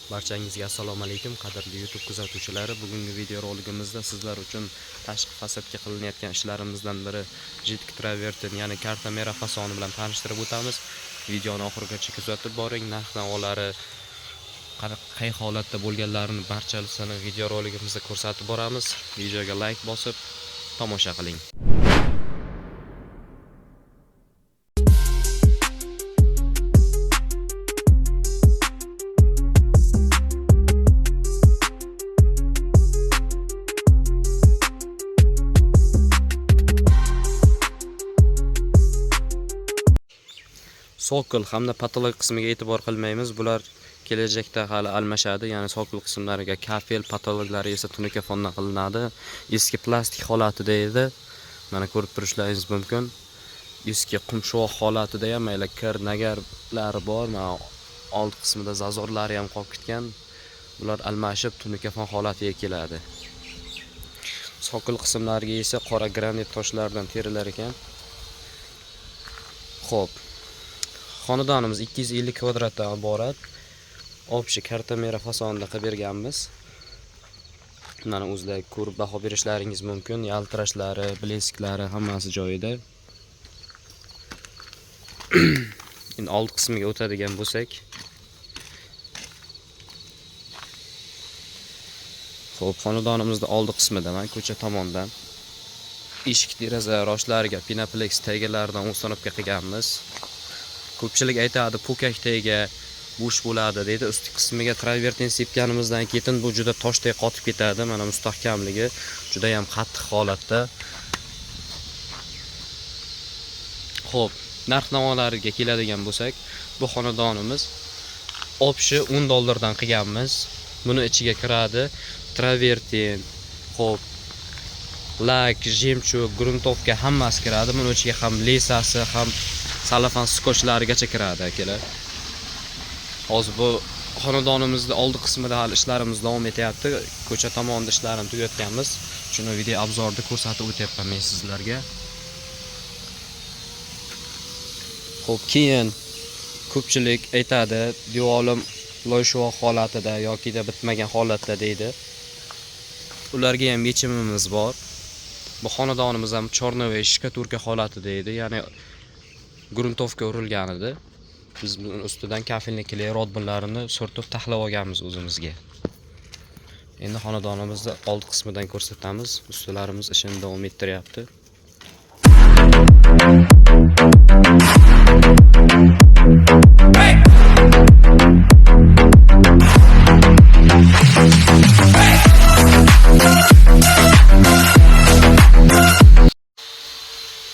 Barchangizga assalomu alaykum, qadrli YouTube kuzatuvchilari. Bugungi video roligimizda sizlar uchun tashqi fasadga qilinayotgan ishlarimizdan biri jidk travertin, ya'ni kartamera fasoni bilan tanishtirib o'tamiz. Videoni oxirigacha kuzatib boring. Narx-navolari qay holatda bo'lganlarini barchasini video roligimizda ko'rsatib boramiz. Videoga like bosib tomosha qiling. Sokul hamda patolog qismiga e'tibor qilmaymiz. Bular kelajakda hali almashadi. Ya'ni sokul qismlariga kafel, patologlari esa tunikafondan qilinadi. Eski plastik holatida edi. Mana ko'rib turishlaringiz mumkin. Eski qumshoq holatida ham mayli kir, nagarlari bor. Mana old qismida zazorlari ham qolib ketgan. Bular almashib tunikafon holatiga keladi. Sokul qismlariga esa qora granit toshlardan terilar ekan. Xo'p. Xonadonimiz 250 kvadratdan iborat. Общий kartamera fasonida qilib berganmiz. Mana o'zlari ko'rib baho berishlaringiz mumkin. Yaltirashlari, blesklari hammasi joyida. Endi old qismiga o'tadigan bo'lsak. Xo'p, xonadonimizda old qismida mana ko'cha tomondan eshik deraza roshlariga pinaplex tagalaridan ustanobga qilganmiz. Ko'pchilik aytadi, pukak tega bo'sh bo'ladi deydi. Usti qismiga travertin sepganimizdan keyin bu juda toshdek qotib ketadi. Mana mustahkamligi juda ham qattiq holatda. Xo'p, narx-navolariga keladigan bo'lsak, bu xonadonimiz общий $10 dan qilganmiz. Buni ichiga kiradi travertin, xo'p, lak, jemchug, gruntovka hammasi kiradi. Buni ichiga ham lesasi, ham salafan skotchlarigacha kiradi akalar. Hozir bu xonadonimizning oldi qismida hali ishlarimiz davom etyapti. Ko'cha tomonida ishlarni tugatganmiz. Shuni video obzorda ko'rsatib o'tyapman men sizlarga. Xo'p, keyin ko'pchilik aytadi, devolim loyshuvoq holatida yoki da bitmagan holatda deydi. Ularga ham yechimimiz bor. Bu xonadonimiz ham chornovoy shkaturka holatida edi, ya'ni gruntovka urilgan edi. Biz buning ustidan kafelnikli rodbinlarini surtib taxlab olganmiz o'zimizga. Endi xonadonimizni old qismidan ko'rsatamiz. Ustalarimiz ishini davom ettiryapti.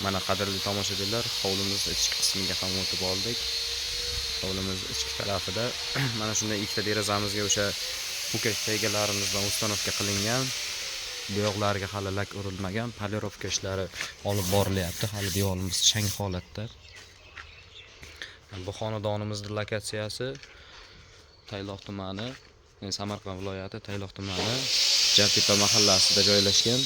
Mana qadrli tomoshabinlar, hovlimiz ichki qismiga ham o'tib oldik. Hovlimiz ichki tarafida mana shunday ikkita derazamizga o'sha pukak tegalarimizdan ustanobga qilingan. Bu yoqlariga hali lak urilmagan, polirovka ishlari olib borilyapti. Hali devorimiz chang holatda. Bu xonadonimizning lokatsiyasi Tayloq tumani, Samarqand viloyati Tayloq tumani, Jartepa mahallasida joylashgan.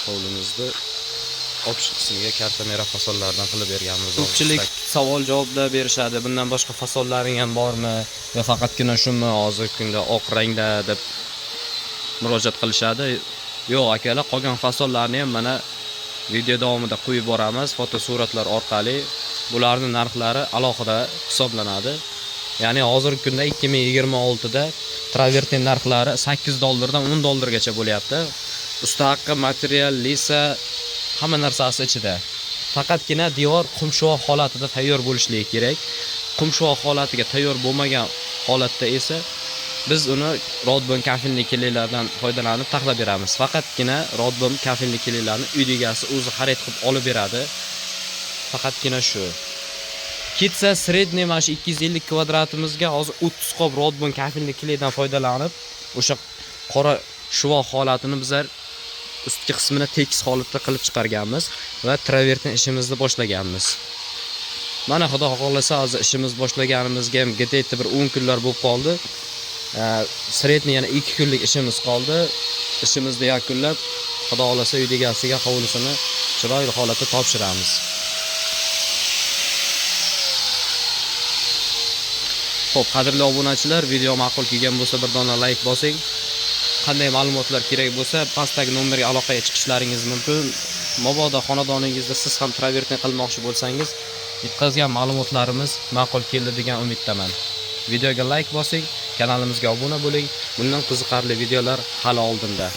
Hovlimizda общий qismiga kartamera fasonlardan qilib berganmiz. Ko'pchilik savol-javoblar berishadi. Bundan boshqa fasonlaring ham bormi? Yo faqatgina shumi hozirgi kunda oq rangda deb murojaat qilishadi. Yo'q akalar, qolgan fasonlarni ham mana video davomida qo'yib boramiz fotosuratlar orqali. Bularning narxlari alohida hisoblanadi. Ya'ni hozirgi kunda 2026 da travertin narxlari $8 dan $10 gacha bo'lyapti. Usta haqqi material, lisa hamma narsasi ichida. Faqatgina devor qumshoq holatida tayyor bo'lishligi kerak. Qumshoq holatiga tayyor bo'lmagan holatda esa biz uni rodbon kafelli kelilardan foydalanib taxlab beramiz. Faqatgina rodbon kafelli kelilarni uy egasi o'zi xarid qilib olib beradi. Faqatgina shu. Ketsa sredniy mana shu 250 kvadratimizga hozir 30 qop rodbon kafelli kelidan foydalanib, o'sha qora shuvoq holatini bizlar ustki qismini tekis holatda qilib chiqarganmiz va travertin ishimizni boshlaganmiz. Mana xudo xohlasa hozir ishimiz boshlaganimizga ham где-то bir 10 kunlar bo'lib qoldi. Sredniy yana 2 kunlik ishimiz qoldi. Ishimizni yakunlab, xudo xohlasa uy egasiga hovlisini chiroyli holatda topshiramiz. Xo'p, qadrli obunachilar, video ma'qul kelgan bo'lsa bir dona like bosing. Qanday ma'lumotlar kerak bo'lsa, pastdagi nomerga aloqaga chiqishlaringiz mumkin. Mabodo xonadoningizda siz ham travertin qilmoqchi bo'lsangiz, yetkazgan ma'lumotlarimiz ma'qul keldi degan umiddaman. Videoga like bosing, kanalimizga obuna bo'ling. Bundan qiziqarli videolar hali oldinda.